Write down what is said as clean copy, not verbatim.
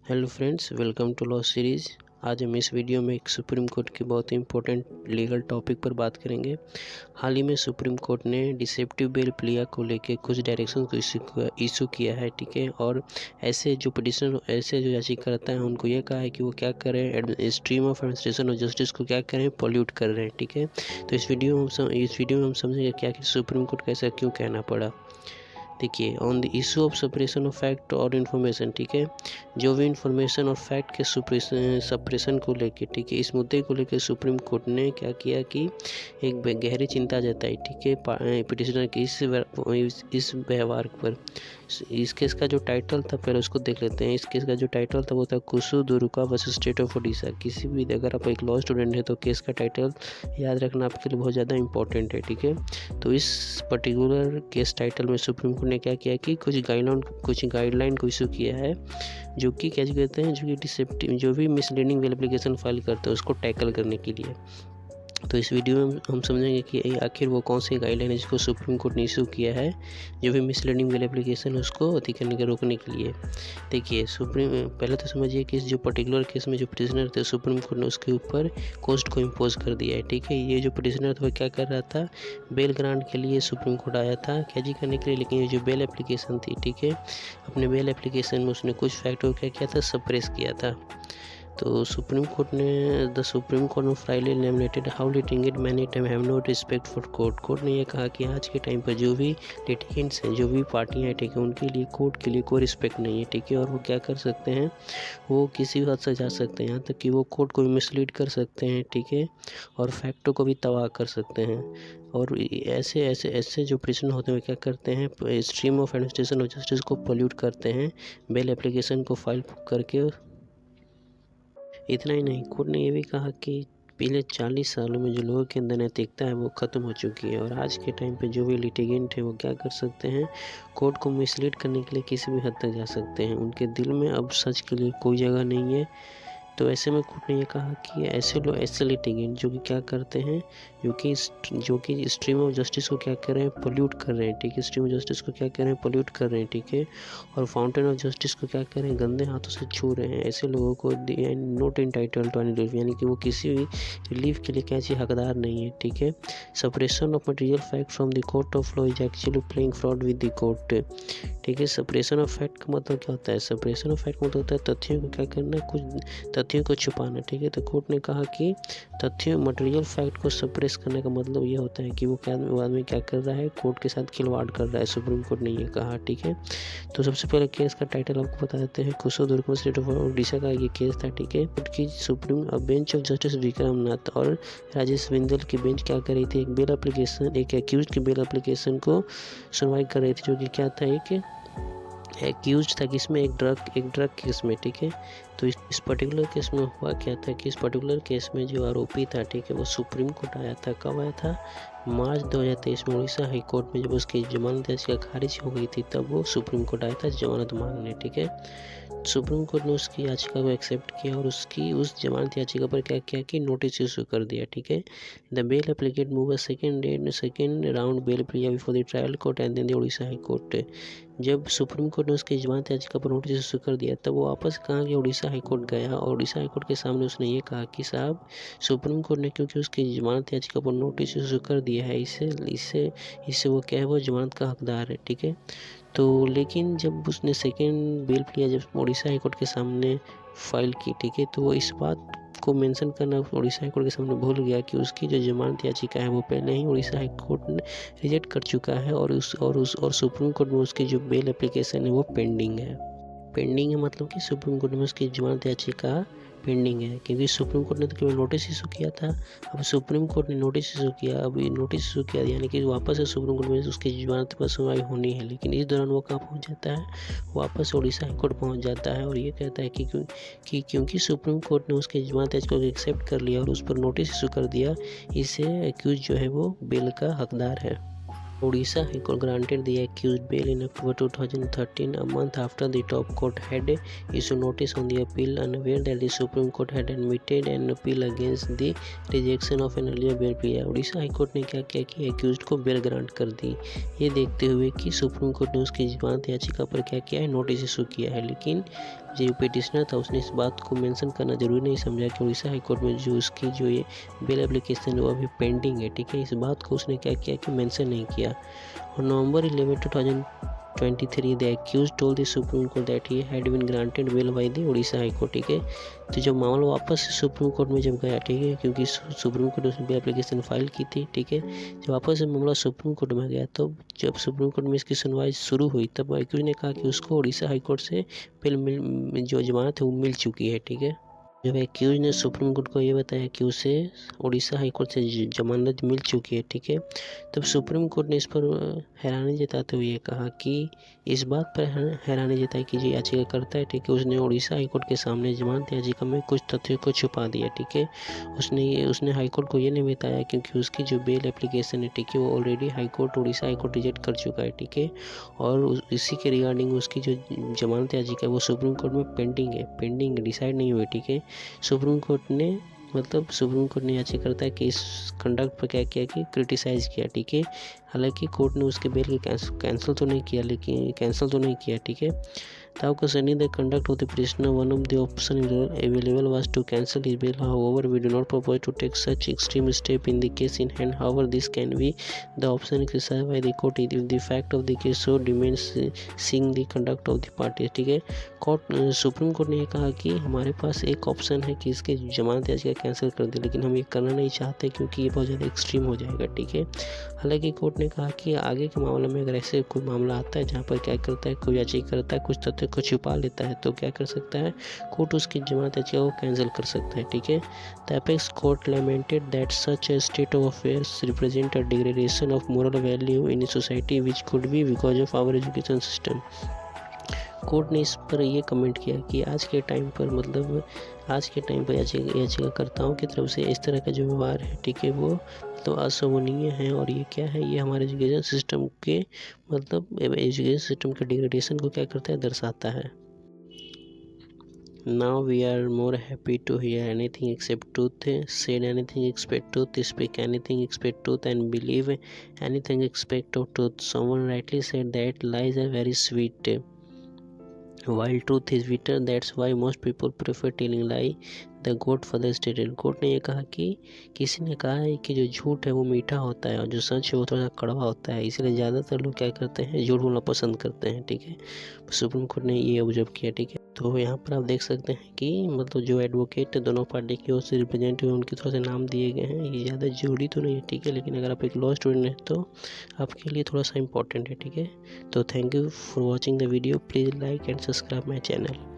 Hello friends, welcome to law series. आज हम इस वीडियो में एक सुप्रीम कोर्ट की बहुत ही इंपॉर्टेंट लीगल टॉपिक पर बात करेंगे। हाल ही में सुप्रीम कोर्ट ने डिसेप्टिव बेल प्लिया को लेके कुछ डायरेक्शन को इशू किया है, ठीक है। और ऐसे जो पिटिशनर, ऐसे जो याचिकाकर्ता हैं, उनको यह कहा है कि वो क्या करें, stream of administration of justice को क्या करें, पॉल्यूट कर रहे हैं, ठीक है। तो इस वीडियो में हम समझेंगे क्या कि सुप्रीम कोर्ट को ऐसा क्यों कहना पड़ा। देखिए, on the issue of suppression of fact और इन्फॉर्मेशन, ठीक है, जो भी इन्फॉर्मेशन और फैक्ट के सप्रेशन को लेके, ठीक है, इस मुद्दे को लेके सुप्रीम कोर्ट ने क्या किया कि एक गहरी चिंता जताई, ठीक है, पिटिशनर के इस व्यवहार पर। इस केस का जो टाइटल था, पहले उसको देख लेते हैं। इस केस का जो टाइटल था वो था कुसु दुरुका वर्सेस स्टेट ऑफ ओडिशा। किसी भी, अगर आप एक लॉ स्टूडेंट है तो केस का टाइटल याद रखना आपके लिए बहुत ज़्यादा इंपॉर्टेंट है, ठीक है। तो इस पर्टिकुलर केस टाइटल में सुप्रीम कोर्ट ने क्या किया कि कुछ गाइडलाइन को इशू किया है, जो कि क्या कहते हैं, जो कि डिसेप्टिव, जो भी मिसलीडिंग बेल एप्लीकेशन फाइल करते हैं उसको टैकल करने के लिए। तो इस वीडियो में हम समझेंगे कि आखिर वो कौन सी गाइडलाइन है जिसको सुप्रीम कोर्ट ने इशू किया है, जो भी मिसलीडिंग बेल एप्लीकेशन है उसको अति करने के रोकने के लिए। देखिए, पहले तो समझिए कि इस जो पर्टिकुलर केस में जो पिटिशनर थे, सुप्रीम कोर्ट ने उसके ऊपर कोस्ट को इम्पोज कर दिया है, ठीक है। ये जो पिटिशनर था वो क्या कर रहा था, बेल ग्रांट के लिए सुप्रीम कोर्ट आया था क्या जी करने के लिए, लेकिन ये जो बेल एप्लीकेशन थी, ठीक है, अपने बेल एप्लीकेशन में उसने कुछ फैक्ट को क्या किया था, सप्रेस किया था। तो सुप्रीम कोर्ट ने द सुप्रीम कोर्ट ऑफ फ्राइली laminated how litigant many time have no respect for court. Court ने यह कहा कि आज के टाइम पर जो भी लिटिगेंट्स हैं, जो भी पार्टियां हैं, ठीक है, उनके लिए कोर्ट के लिए कोई रिस्पेक्ट नहीं है, ठीक है। और वो क्या कर सकते हैं, वो किसी भी हद से जा सकते हैं, यहाँ तक कि वो कोर्ट को भी मिसलीड कर सकते हैं, ठीक है, और फैक्टों को भी तबाह कर सकते हैं। और ऐसे ऐसे ऐसे जो पिटिशन होते हैं क्या करते हैं, stream of administration of justice को पोल्यूट करते हैं बेल एप्लीकेशन को फाइल करके। इतना ही नहीं, कोर्ट ने यह भी कहा कि पिछले 40 सालों में जो लोगों के अंदर नैतिकता है वो ख़त्म हो चुकी है, और आज के टाइम पे जो भी लिटिगेंट है वो क्या कर सकते हैं, कोर्ट को मिसलीड करने के लिए किसी भी हद तक जा सकते हैं। उनके दिल में अब सच के लिए कोई जगह नहीं है। तो ऐसे में कोर्ट ने ये कहा कि ऐसे लोग, ऐसे लिटिगेंट जो कि क्या करते हैं, जो कि स्ट्रीम ऑफ जस्टिस को क्या कर रहे हैं, पोल्यूट कर रहे हैं, ठीक है, स्ट्रीम ऑफ जस्टिस को क्या कर रहे हैं, पोल्यूट कर रहे हैं, ठीक है, और फाउंटेन ऑफ जस्टिस को क्या कर रहे हैं, गंदे हाथों से छू रहे हैं। ऐसे लोगों को not entitled to any relief, यानी कि वो किसी भी रिलीफ के लिए कैसे हकदार नहीं है, ठीक है। Suppression of material fact from the court of law is actually playing fraud with the court, ठीक है। सप्रेशन ऑफ फैक्ट का मतलब क्या होता है, सप्रेशन ऑफ फैक्ट मतलब होता है तथ्यों को क्या करना, कुछ तथ्यों को छुपाना, ठीक है। तो कोर्ट ने कहा कि तथ्यों, मटेरियल फैक्ट को सप्रेस करने का मतलब ये होता है कि वो आदमी क्या कर रहा है, कोर्ट के साथ खिलवाड़ कर रहा है। सुप्रीम कोर्ट ने ये कहा, ठीक है। तो सबसे पहले केस का टाइटल आपको बता देते हैं। कुसु दुर्गम स्टेट ऑफ ओडिशा का ये केस था, ठीक है। कोर्ट की supreme bench of justice Vikram Nath और राजेश बिंदल की बेंच क्या कर रही थी, एक बेल एप्लीकेशन, एक एक्यूज्ड की बेल एप्लीकेशन को सुनवाई कर रही थी, जो कि क्या था, एक एक्यूज था किसमें, एक ड्रग केस में, ठीक है। तो इस पर्टिकुलर केस में हुआ क्या था कि इस पर्टिकुलर केस में जो आरोपी था, ठीक है, वो सुप्रीम कोर्ट आया था। कब आया था, मार्च 2023 में उड़ीसा हाई कोर्ट में जब उसकी जमानत याचिका खारिज हो गई थी, तब वो सुप्रीम कोर्ट आया था जमानत मांगने, ठीक है। सुप्रीम कोर्ट ने उसकी याचिका को एक्सेप्ट किया और उस जमानत याचिका पर क्या किया कि नोटिस इशू कर दिया, ठीक है। The bail applicant move second round bail plea before the trial court and then the Orissa High Court. जब सुप्रीम कोर्ट ने उसकी जमानत याचिका पर नोटिस इशू कर दिया, तब वो वापस कहाँ गया, उड़ीसा हाई कोर्ट गया, और उड़ीसा हाई कोर्ट के सामने उसने ये कहा कि साहब, सुप्रीम कोर्ट ने क्योंकि उसकी जमानत याचिका पर नोटिस इशू कर दिया है, इससे वो क्या है, वो जमानत का हकदार है, ठीक है। तो लेकिन जब उसने सेकेंड बेल प्लिया जब उड़ीसा हाई कोर्ट के सामने फाइल की, ठीक है, तो वो इस बात को मेंशन करना उड़ीसा हाई कोर्ट के सामने भूल गया कि उसकी जो जमानत याचिका है वो पहले ही उड़ीसा हाई कोर्ट ने रिजेक्ट कर चुका है, और सुप्रीम कोर्ट में उसकी जो बेल एप्लीकेशन है वो पेंडिंग है मतलब कि सुप्रीम कोर्ट में उसकी जमानत याचिका पेंडिंग है, क्योंकि सुप्रीम कोर्ट ने तो केवल नोटिस इशू किया था। अब सुप्रीम कोर्ट ने नोटिस इशू किया, यानी कि वापस से सुप्रीम कोर्ट में उसकी जमानत पर सुनवाई होनी है, लेकिन इस दौरान वो कहाँ पहुँच जाता है, वापस उड़ीसा हाई कोर्ट पहुँच जाता है, और ये कहता है कि क्योंकि सुप्रीम कोर्ट ने उसकी जमानत याचिका को एक्सेप्ट कर लिया और उस पर नोटिस इशू कर दिया, इससे एक्यूज जो है वो बेल का हकदार है। Odisha High Court granted the accused bail in October 2013, a month after the top court had issued notice on the appeal, unaware that the Supreme Court had admitted an appeal against the rejection of an earlier bail plea. Orissa High court ने क्या किया कि accused को bell grant कर दी, ये देखते हुए कि सुप्रीम कोर्ट ने उसकी जमानत याचिका पर क्या किया है, नोटिस इशू किया है, लेकिन जो पिटिशनर था उसने इस बात को मेंशन करना ज़रूरी नहीं समझा कि उड़ीसा हाई कोर्ट में जो उसकी जो ये बेल एप्लीकेशन है वो अभी पेंडिंग है, ठीक है। इस बात को उसने क्या किया कि मेंशन नहीं किया। On November 11, 2023, the accused told the Supreme Court that he had been granted bail by the Odisha High Court, ठीक है। तो जब मामला वापस सुप्रीम कोर्ट में जब गया, ठीक है, क्योंकि सुप्रीम कोर्ट उसने एप्लीकेशन फाइल की थी, ठीक है। जब वापस मामला सुप्रीम कोर्ट में गया तो जब सुप्रीम कोर्ट में इसकी सुनवाई शुरू हुई तब एक्यूज ने कहा कि उसको उड़ीसा हाई कोर्ट से बेल जो जमानत है वो मिल चुकी है, ठीक है। जब एक्यूज ने सुप्रीम कोर्ट को ये बताया कि उसे उड़ीसा हाई कोर्ट से जमानत मिल चुकी है, ठीक है, तब सुप्रीम कोर्ट ने इस पर हैरानी जताते हुए कहा कि इस बात पर हैरानी जताई कि जो याचिका करता है, ठीक है, उसने उड़ीसा हाई कोर्ट के सामने जमानत याचिका में कुछ तथ्यों को छुपा दिया, ठीक है। उसने हाई कोर्ट को ये नहीं बताया क्योंकि उसकी जो बेल एप्लीकेशन है, ठीक है, वो already high court Orissa High court reject कर चुका है, ठीक है। और इसी के रिगार्डिंग उसकी जो जमानत याचिका है वो सुप्रीम कोर्ट में पेंडिंग डिसाइड नहीं हुई, ठीक है। सुप्रीम कोर्ट ने याचिकाकर्ता के इस कंडक्ट पर क्या किया कि क्रिटिसाइज किया, ठीक है। हालांकि कोर्ट ने उसके बेल के कैंसिल तो नहीं किया, ठीक है। Thou concerning the conduct of the prisoner, one of the options available was to cancel his bail. However, we do not propose to take such extreme step in the case in hand. However, this can be the option exercised by the court if the fact of the case so demands, seeing the conduct of the parties, ठीक है। Supreme court ने ये कहा कि हमारे पास एक option है कि इसके जमानत याचिका कैंसिल कर दे, लेकिन हम ये करना नहीं चाहते क्योंकि ये बहुत ज़्यादा एक्सट्रीम हो जाएगा, ठीक है। हालांकि कोर्ट ने कहा कि आगे के मामले में अगर ऐसे कोई मामला आता है जहाँ पर क्या करता है, कोई याचिका करता है, कुछ तथ्य को छुपा लेता है, तो क्या कर सकता है, कोर्ट उसकी जमानत याचिका को कैंसिल कर सकता है, ठीक है। The apex court lamented that such a state of affairs represent a degradation of moral value in society which could be because of our education system. Court ने इस पर ये कमेंट किया कि आज के टाइम पर याचिकाकर्ताओं की तरफ से इस तरह का जो व्यवहार है, ठीक है, वो मतलब अशोभनीय है। और ये क्या है, ये हमारे एजुकेशन सिस्टम के डिग्रेडेशन को क्या करता है, दर्शाता है। Now we are more happy to hear anything except truth, said anything except truth, speak anything except truth, and believe anything except of truth. Someone rightly said that lies are very sweet, while truth is bitter. That's why most people prefer telling lie. The court further stated, court ने ये कहा कि किसी ने कहा है कि जो झूठ है वो मीठा होता है और जो सच है वो थोड़ा सा कड़वा होता है, इसलिए ज़्यादातर लोग क्या करते हैं, झूठ बोलना पसंद करते हैं, ठीक है। सुप्रीम कोर्ट ने ये ऑब्जर्व किया, ठीक है। तो यहाँ पर आप देख सकते हैं कि मतलब जो एडवोकेट दोनों पार्टी की ओर से रिप्रेजेंट हुए उनके थोड़ा से नाम दिए गए हैं। ये ज़्यादा जरूरी तो नहीं है, ठीक है, लेकिन अगर आप एक लॉ स्टूडेंट हैं तो आपके लिए थोड़ा सा इंपॉर्टेंट है, ठीक है। तो thank you for watching the video, please like and subscribe my channel.